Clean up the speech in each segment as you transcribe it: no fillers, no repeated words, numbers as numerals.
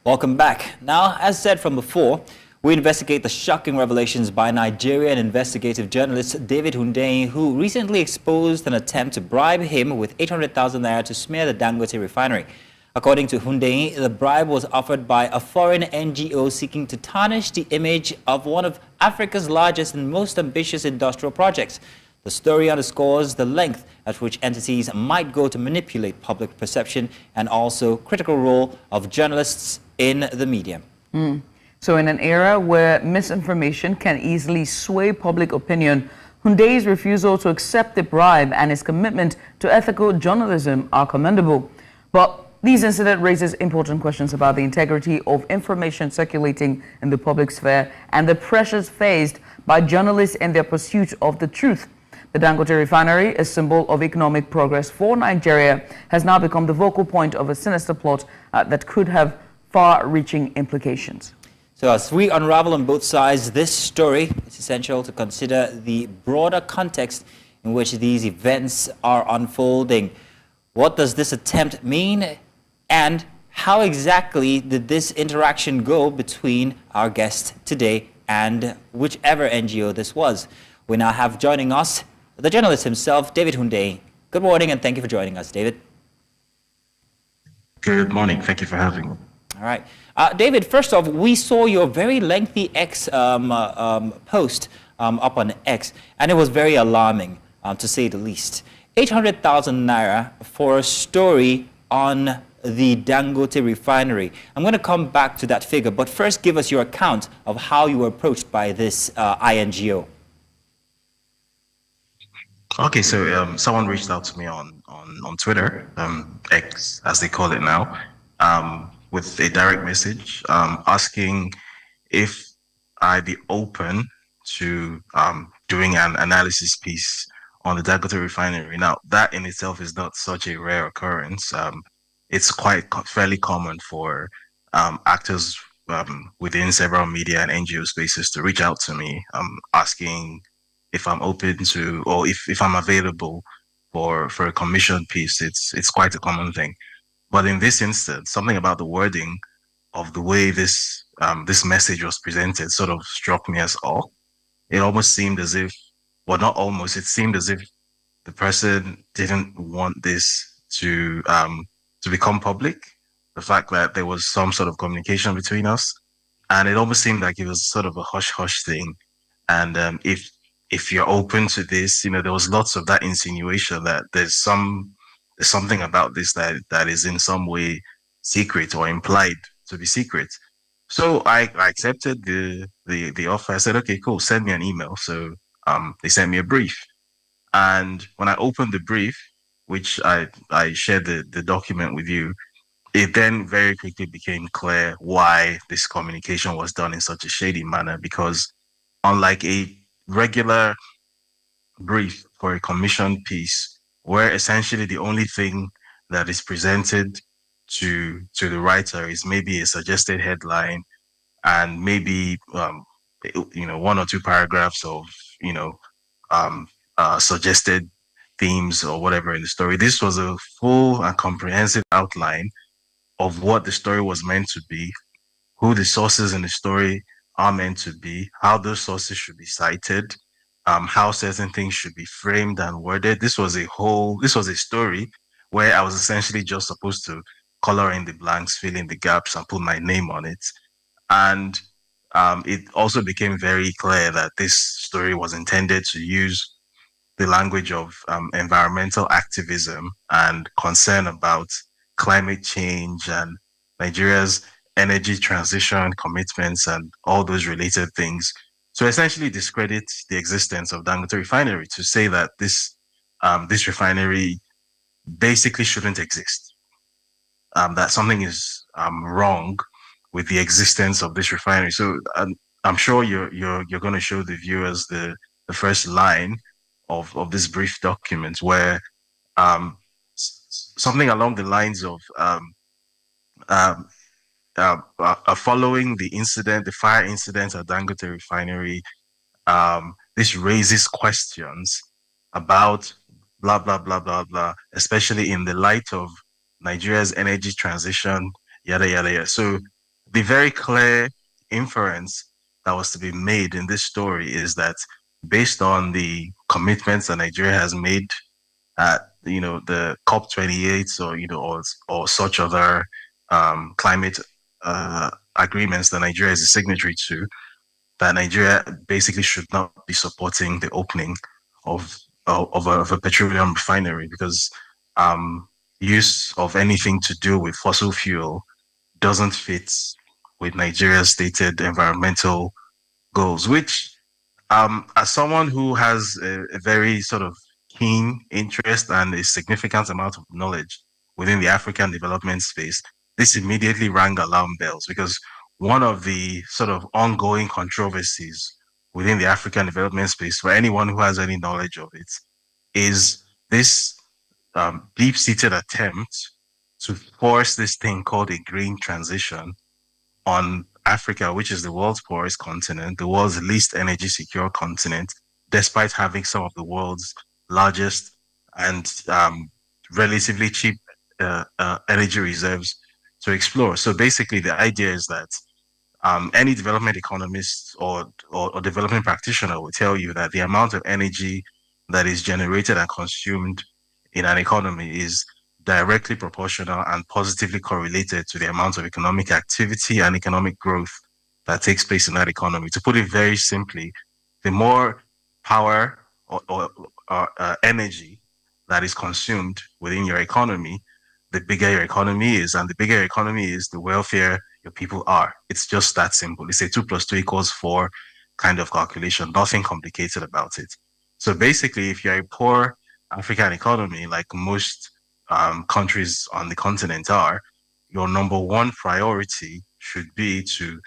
Welcome back. Now, as said from before, we investigate the shocking revelations by Nigerian investigative journalist David Hundeyin, who recently exposed an attempt to bribe him with 800,000 naira to smear the Dangote Refinery. According to Hundeyin, the bribe was offered by a foreign NGO seeking to tarnish the image of one of Africa's largest and most ambitious industrial projects. The story underscores the length at which entities might go to manipulate public perception and also critical role of journalists in the media. So in an era where misinformation can easily sway public opinion, Hundeyin's refusal to accept the bribe and his commitment to ethical journalism are commendable. But these incidents raises important questions about the integrity of information circulating in the public sphere and the pressures faced by journalists in their pursuit of the truth. The Dangote Refinery, a symbol of economic progress for Nigeria, has now become the vocal point of a sinister plot that could have far-reaching implications. So as we unravel on both sides this story, it's essential to consider the broader context in which these events are unfolding. What does this attempt mean, and how exactly did this interaction go between our guest today and whichever NGO this was? We now have joining us the journalist himself, David Hundeyin. Good morning, and thank you for joining us, David. Good morning. Thank you for having me. All right. David, first off, we saw your very lengthy X post up on X, and it was very alarming, to say the least. 800,000 naira for a story on the Dangote Refinery. I'm going to come back to that figure, but first give us your account of how you were approached by this INGO. Okay, so someone reached out to me on Twitter, X as they call it now, with a direct message asking if I'd be open to doing an analysis piece on the Dangote Refinery. Now, that in itself is not such a rare occurrence. It's quite fairly common for actors within several media and NGO spaces to reach out to me asking if I'm open to, or if I'm available for a commission piece. It's quite a common thing. But in this instance, something about the wording of the way this message was presented sort of struck me as awe. It almost seemed as if, well, not almost, it seemed as if the person didn't want this to become public. The fact that there was some sort of communication between us, and it almost seemed like it was sort of a hush-hush thing. And if you're open to this, there was lots of that insinuation that there's something about this that is in some way secret or implied to be secret. So I accepted the offer. I said, okay, cool, send me an email. So they sent me a brief. And when I opened the brief, which I shared the document with you, it then very quickly became clear why this communication was done in such a shady manner, because unlike a regular brief for a commission piece, where essentially the only thing that is presented to the writer is maybe a suggested headline and maybe one or two paragraphs of suggested themes or whatever in the story. This was a full and comprehensive outline of what the story was meant to be, who the sources in the story are meant to be, how those sources should be cited, how certain things should be framed and worded. This was a story where I was essentially just supposed to color in the blanks, fill in the gaps, and put my name on it. And it also became very clear that this story was intended to use the language of environmental activism and concern about climate change and Nigeria's energy transition commitments and all those related things, to essentially discredit the existence of Dangote Refinery, to say that this refinery basically shouldn't exist, that something is wrong with the existence of this refinery. So I'm sure you're going to show the viewers the first line of this brief document, where something along the lines of following the fire incident at Dangote Refinery, this raises questions about blah, blah, blah, blah, blah, especially in the light of Nigeria's energy transition, yada, yada, yada. So the very clear inference that was to be made in this story is that based on the commitments that Nigeria has made at the COP28 or or such other climate agreements that Nigeria is a signatory to, that Nigeria basically should not be supporting the opening of a petroleum refinery because use of anything to do with fossil fuel doesn't fit with Nigeria's stated environmental goals, which as someone who has a very sort of keen interest and a significant amount of knowledge within the African development space, this immediately rang alarm bells because one of the sort of ongoing controversies within the African development space, for anyone who has any knowledge of it, is this deep-seated attempt to force this thing called a green transition on Africa, which is the world's poorest continent, the world's least energy secure continent, despite having some of the world's largest and relatively cheap energy reserves to explore. So basically, the idea is that any development economist or development practitioner will tell you that the amount of energy that is generated and consumed in an economy is directly proportional and positively correlated to the amount of economic activity and economic growth that takes place in that economy. To put it very simply, the more power or energy that is consumed within your economy, the bigger your economy is, and the bigger your economy is, the wealthier your people are. It's just that simple. It's a 2 + 2 = 4 kind of calculation, nothing complicated about it. So basically, if you're a poor African economy, like most countries on the continent are, your number one priority should be to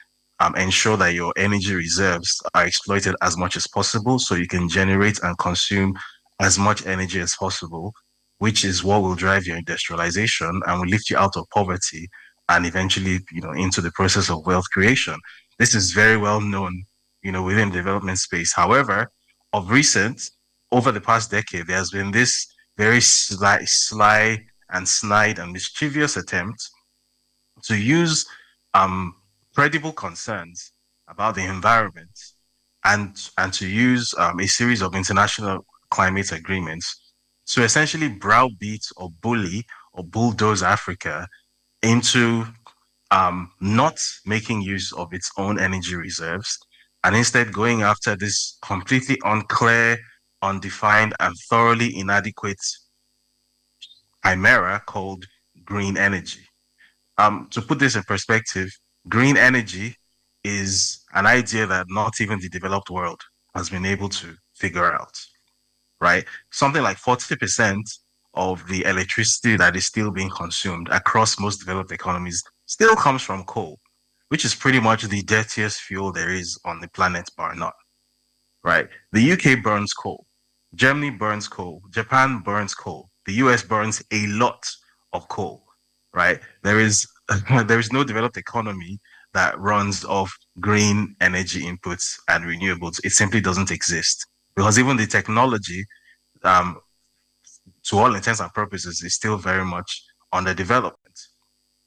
ensure that your energy reserves are exploited as much as possible so you can generate and consume as much energy as possible, which is what will drive your industrialization and will lift you out of poverty and eventually, into the process of wealth creation. This is very well known, within the development space. However, of recent, over the past decade, there has been this very sly and snide and mischievous attempt to use credible concerns about the environment and to use a series of international climate agreements to essentially browbeat or bully or bulldoze Africa into not making use of its own energy reserves and instead going after this completely unclear, undefined, and thoroughly inadequate chimera called green energy. To put this in perspective, green energy is an idea that not even the developed world has been able to figure out, right? Something like 40% of the electricity that is still being consumed across most developed economies still comes from coal, which is pretty much the dirtiest fuel there is on the planet, bar none, right? The UK burns coal, Germany burns coal, Japan burns coal, the US burns a lot of coal, right? There is no developed economy that runs off green energy inputs and renewables. It simply doesn't exist because even the technology, to all intents and purposes, is still very much under development,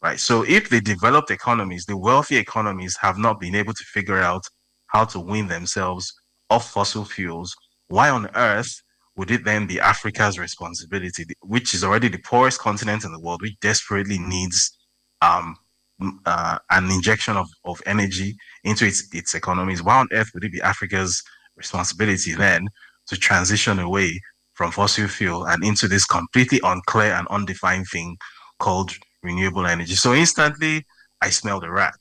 right? So if the developed economies, the wealthy economies, have not been able to figure out how to wean themselves off fossil fuels, why on earth would it then be Africa's responsibility, which is already the poorest continent in the world, which desperately needs an injection of energy into its economies? Why on earth would it be Africa's responsibility then to transition away from fossil fuel and into this completely unclear and undefined thing called renewable energy? So instantly, I smell the rat.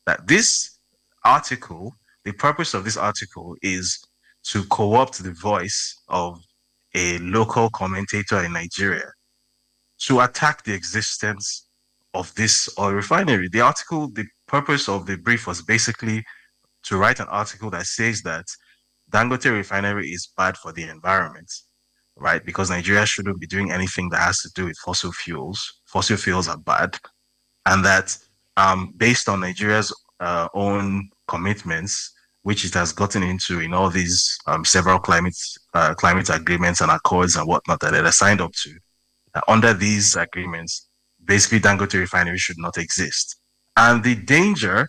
That this article, the purpose of this article is to co-opt the voice of a local commentator in Nigeria to attack the existence of this oil refinery. The article, the purpose of the brief was basically to write an article that says that Dangote Refinery is bad for the environment, right? Because Nigeria shouldn't be doing anything that has to do with fossil fuels. Fossil fuels are bad. And that based on Nigeria's own commitments, which it has gotten into in all these several climate agreements and accords and whatnot that it has signed up to, under these agreements, basically Dangote Refinery should not exist. And the danger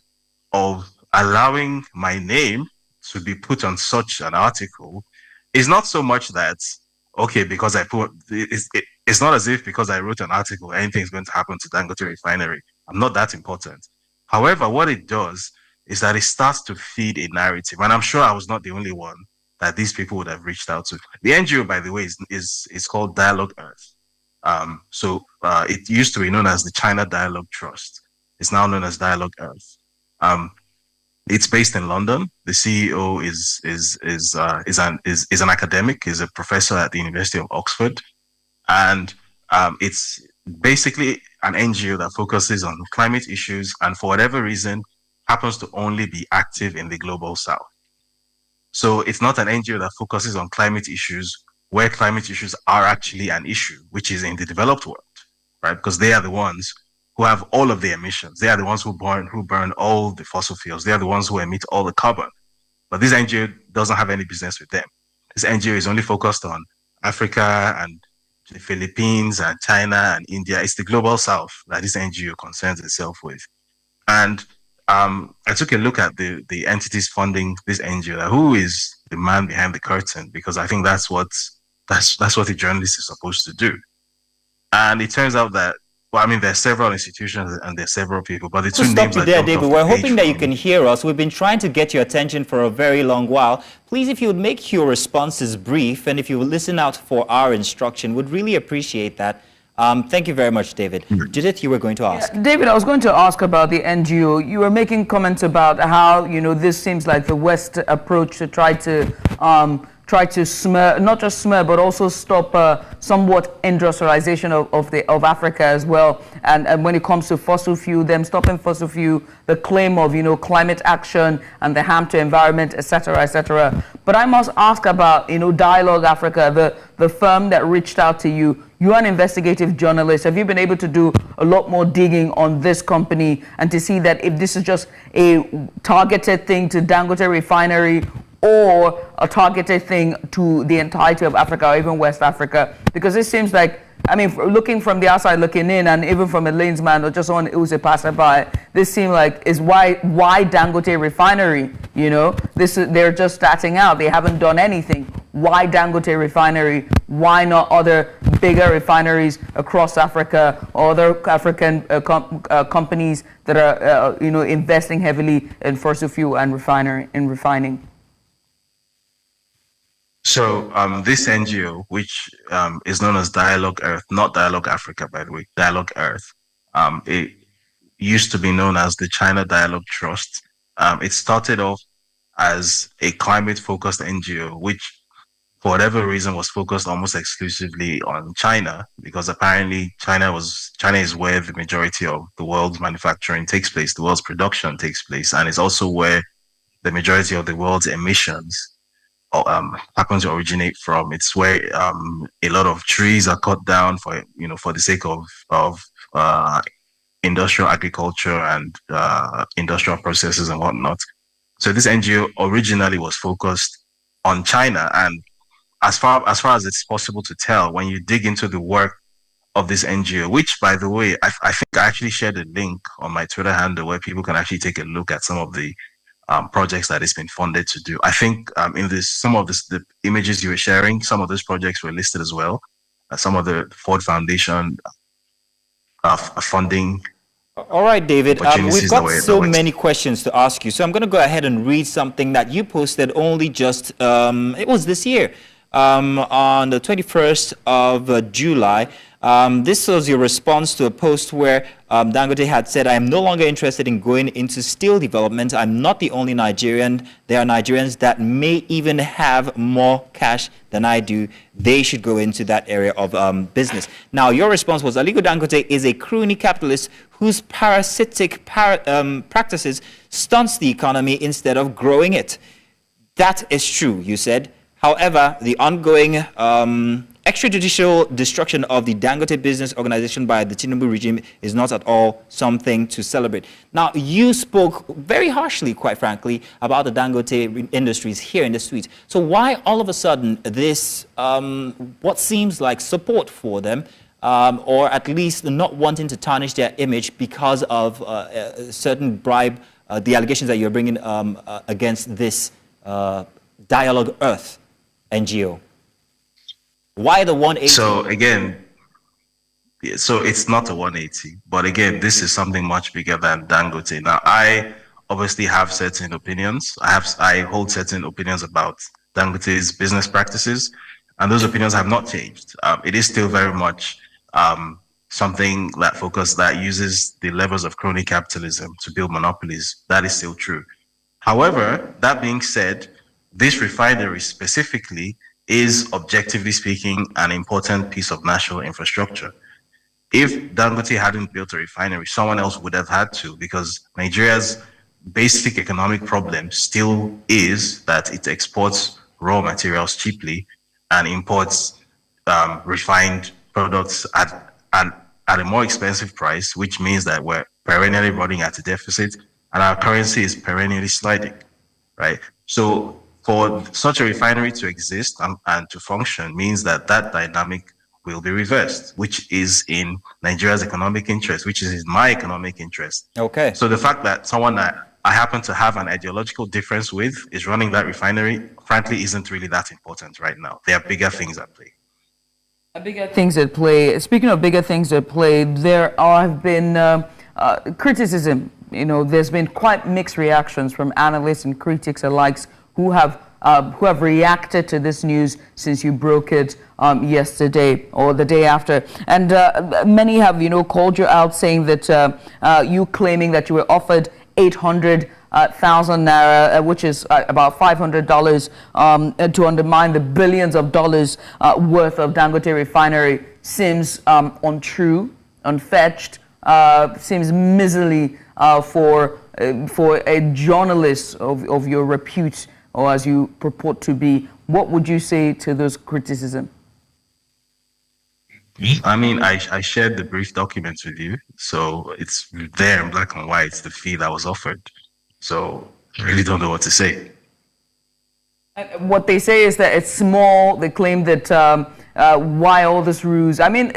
of allowing my name to be put on such an article is not so much that, okay, because it's not as if because I wrote an article, anything's going to happen to Dangote Refinery. I'm not that important. However, what it does is that it starts to feed a narrative. And I'm sure I was not the only one that these people would have reached out to. The NGO, by the way, is called Dialogue Earth. It used to be known as the China Dialogue Trust. It's now known as Dialogue Earth. It's based in London. The CEO is an academic, is a professor at the University of Oxford, and it's basically an NGO that focuses on climate issues, and for whatever reason, happens to only be active in the global south. So it's not an NGO that focuses on climate issues where climate issues are actually an issue, which is in the developed world, right? Because they are the ones who have all of the emissions. They are the ones who burn all the fossil fuels. They are the ones who emit all the carbon. But this NGO doesn't have any business with them. This NGO is only focused on Africa and the Philippines and China and India. It's the global south that this NGO concerns itself with. And I took a look at the entities funding this NGO. Who is the man behind the curtain? Because I think that's what a journalist is supposed to do. And it turns out that, well, I mean, there are several institutions and there are several people, but the two names that David. We're hoping that you can hear us. We've been trying to get your attention for a very long while. Please, if you would make your responses brief and if you would listen out for our instruction, would really appreciate that. Thank you very much, David. Judith, you were going to ask. Yeah, David, I was going to ask about the NGO. You were making comments about how, this seems like the West approach to try to smear, not just smear, but also stop somewhat industrialization of Africa as well. And when it comes to fossil fuel, them stopping fossil fuel, the claim of, climate action and the harm to environment, etc., etc. But I must ask about, Dialogue Africa, the firm that reached out to you. You're an investigative journalist. Have you been able to do a lot more digging on this company and to see that if this is just a targeted thing to Dangote Refinery or a targeted thing to the entirety of Africa or even West Africa? Because it seems like, I mean, looking from the outside looking in, and even from a layman or just someone who's a passerby, this seems like is why Dangote Refinery, they're just starting out. They haven't done anything. Why Dangote Refinery? Why not other bigger refineries across Africa or other African companies that are, investing heavily in fossil fuel and refining? So this NGO, which is known as Dialogue Earth, not Dialogue Africa, by the way, Dialogue Earth, it used to be known as the China Dialogue Trust. It started off as a climate-focused NGO, which for whatever reason was focused almost exclusively on China, because apparently China is where the majority of the world's manufacturing takes place, the world's production takes place, and it's also where the majority of the world's emissions happen to originate from. It's where a lot of trees are cut down for the sake of industrial agriculture and industrial processes and whatnot. So this NGO originally was focused on China, and as far as it's possible to tell, when you dig into the work of this NGO, which, by the way, I think I actually shared a link on my Twitter handle where people can actually take a look at some of the projects that it's been funded to do. I think in the images you were sharing, some of those projects were listed as well. Some of the Ford Foundation funding. All right, David, we've got so many questions to ask you. So I'm going to go ahead and read something that you posted only just, it was this year, on the 21st of July. This was your response to a post where Dangote had said, I am no longer interested in going into steel development. I'm not the only Nigerian. There are Nigerians that may even have more cash than I do. They should go into that area of business. Now, your response was, Aliko Dangote is a crony capitalist whose parasitic practices stunts the economy instead of growing it. That is true, you said. However, the ongoing extrajudicial destruction of the Dangote business organization by the Tinubu regime is not at all something to celebrate. Now, you spoke very harshly, quite frankly, about the Dangote industries here in the streets. So why all of a sudden this, what seems like support for them, or at least not wanting to tarnish their image because of a certain bribe, the allegations that you're bringing against this Dialogue Earth NGO? Why the 180? So again, so it's not a 180, but again, this is something much bigger than Dangote. Now, I obviously have certain opinions. I hold certain opinions about Dangote's business practices, and those opinions have not changed. It is still very much something that uses the levers of crony capitalism to build monopolies. That is still true. However, that being said, this refinery specifically is, objectively speaking, an important piece of national infrastructure. If Dangote hadn't built a refinery, someone else would have had to, because Nigeria's basic economic problem still is that it exports raw materials cheaply and imports refined products at a more expensive price, which means that we're perennially running at a deficit and our currency is perennially sliding, right? So for such a refinery to exist and to function means that dynamic will be reversed, which is in Nigeria's economic interest, which is in my economic interest. Okay. So the fact that someone that I happen to have an ideological difference with is running that refinery, frankly, isn't really that important right now. There are bigger things at play. Bigger things at play. Speaking of bigger things at play, there have been criticism. You know, there's been quite mixed reactions from analysts and critics alike who have reacted to this news since you broke it yesterday or the day after. And many have, called you out saying that you claiming that you were offered 800,000 naira, which is about $500, to undermine the billions of dollars worth of Dangote Refinery seems untrue, unfetched, seems miserly for a journalist of your repute, or as you purport to be. What would you say to those criticisms? I mean, I shared the brief documents with you, so it's there in black and white, the fee that was offered. So I really don't know what to say. And what they say is that it's small. They claim that why all this ruse? I mean,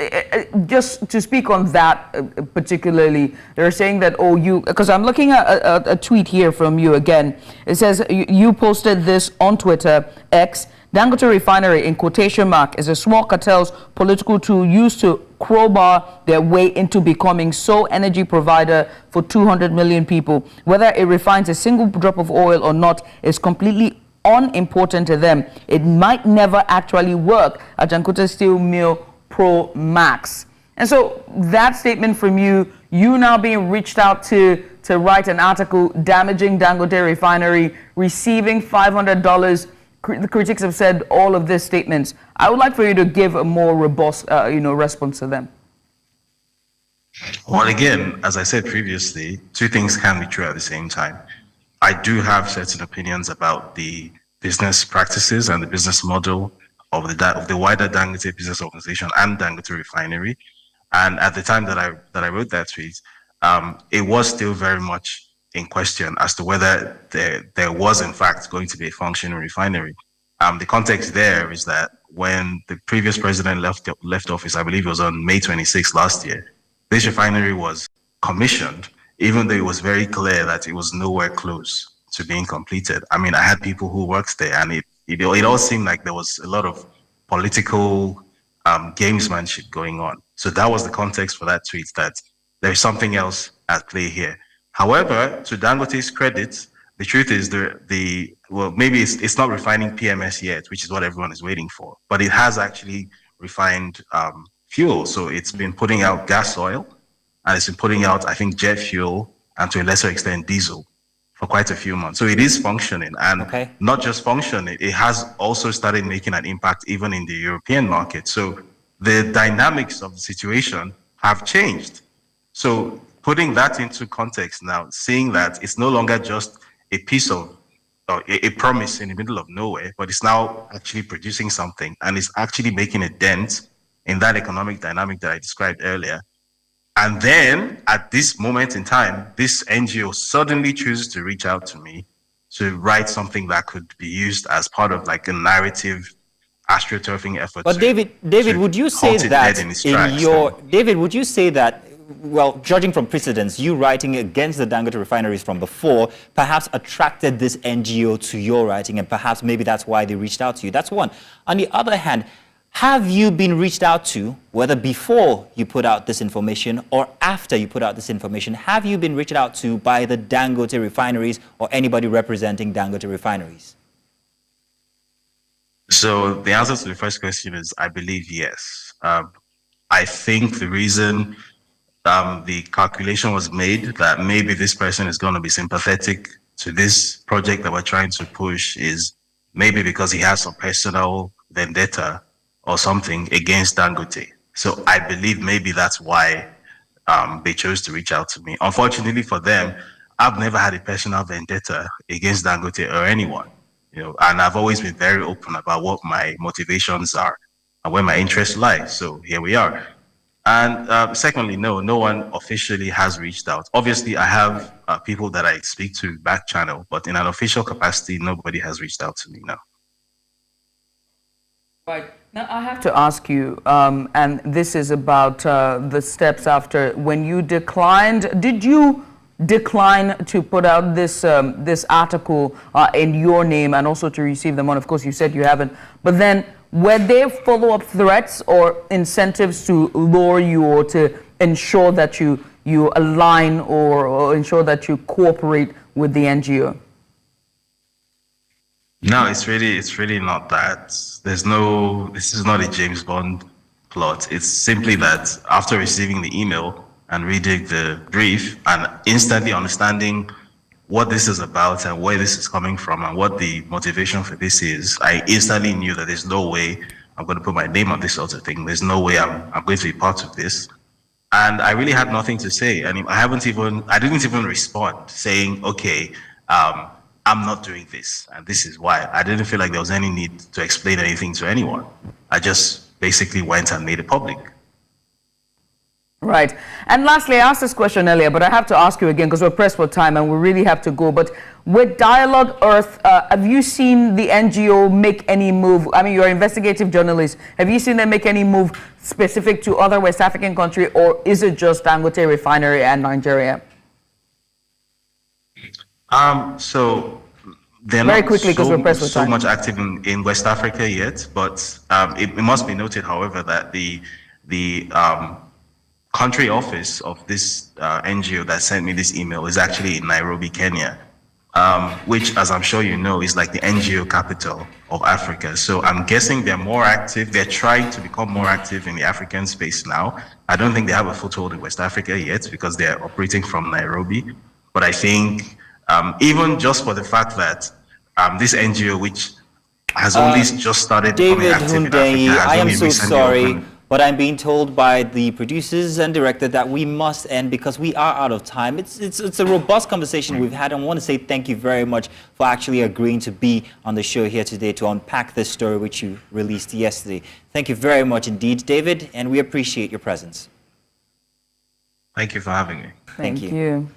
just to speak on that particularly, they're saying that, because I'm looking at a tweet here from you again. It says you posted this on Twitter, X. Dangote Refinery, in quotation mark, is a small cartel's political tool used to crowbar their way into becoming sole energy provider for 200 million people. Whether it refines a single drop of oil or not is completely unimportant to them. It might never actually work at Dangote Steel Mill Pro Max. And so that statement from you now being reached out to write an article damaging Dangote Refinery, receiving $500. The critics have said all of these statements. I would like for you to give a more robust, response to them. Well, again, as I said previously, two things can be true at the same time. I do have certain opinions about the business practices and the business model of the wider Dangote business organization and Dangote Refinery. And at the time that I wrote that tweet, it was still very much in question as to whether there was in fact going to be a functioning refinery. The context there is that when the previous president left office, I believe it was on May 26 last year, this refinery was commissioned, even though it was very clear that it was nowhere close to being completed. I mean, I had people who worked there, and it all seemed like there was a lot of political gamesmanship going on. So that was the context for that tweet, that there's something else at play here. However, to Dangote's credit, the truth is maybe it's not refining PMS yet, which is what everyone is waiting for, but it has actually refined fuel. So it's been putting out gas oil, and it's been putting out, I think, jet fuel, and to a lesser extent, diesel for quite a few months. So it is functioning, and not just functioning, it has also started making an impact even in the European market. So the dynamics of the situation have changed. So putting that into context now, seeing that it's no longer just a piece of a promise in the middle of nowhere, but it's now actually producing something, and it's actually making a dent in that economic dynamic that I described earlier. And then at this moment in time, this NGO suddenly chooses to reach out to me to write something that could be used as part of like a narrative astroturfing effort. But David, would you say that would you say that, well, judging from precedents, you writing against the Dangote refineries from before perhaps attracted this NGO to your writing, and perhaps maybe that's why they reached out to you? That's one. On the other hand, have you been reached out to, whether before you put out this information or after you put out this information, have you been reached out to by the Dangote refineries or anybody representing Dangote refineries? So the answer to the first question is, I believe yes. I think the reason the calculation was made that maybe this person is going to be sympathetic to this project that we're trying to push is maybe because he has some personal vendetta or something against Dangote. So I believe maybe that's why they chose to reach out to me. Unfortunately for them, I've never had a personal vendetta against Dangote or anyone, you know, and I've always been very open about what my motivations are and where my interests lie. So here we are. And secondly, no one officially has reached out. Obviously, I have people that I speak to back channel, but in an official capacity, nobody has reached out to me now. Right. Now, I have to ask you, and this is about the steps after, when you declined, did you decline to put out this this article in your name and also to receive the money? Of course, you said you haven't, but then were there follow-up threats or incentives to lure you or to ensure that you align or ensure that you cooperate with the NGO? No, it's really not that. This is not a James Bond plot. It's simply that after receiving the email and reading the brief and instantly understanding what this is about and where this is coming from and what the motivation for this is, I instantly knew that there's no way I'm going to put my name on this sort of thing. There's no way I'm going to be part of this. And I really had nothing to say. I mean, I didn't even respond saying, okay, I'm not doing this, and this is why. I didn't feel like there was any need to explain anything to anyone. I just basically went and made it public. Right. And lastly, I asked this question earlier, but I have to ask you again because we're pressed for time and we really have to go. But with Dialogue Earth, have you seen the NGO make any move? I mean, you're an investigative journalist. Have you seen them make any move specific to other West African countries, or is it just Dangote Refinery and Nigeria? So they're very not quickly, because we're pressed for so time. much active in West Africa yet, but it must be noted, however, that the country office of this NGO that sent me this email is actually in Nairobi, Kenya, which, as I'm sure you know, is like the NGO capital of Africa. So I'm guessing they're more active. They're trying to become more active in the African space now. I don't think they have a foothold in West Africa yet because they're operating from Nairobi. But I think even just for the fact that this NGO, which has only just started becoming active in Africa, I am so sorry, opened. but I'm being told by the producers and director that we must end because we are out of time. It's a robust conversation we've had, and I want to say thank you very much for actually agreeing to be on the show here today to unpack this story which you released yesterday. Thank you very much indeed, David, and we appreciate your presence. Thank you for having me. Thank you.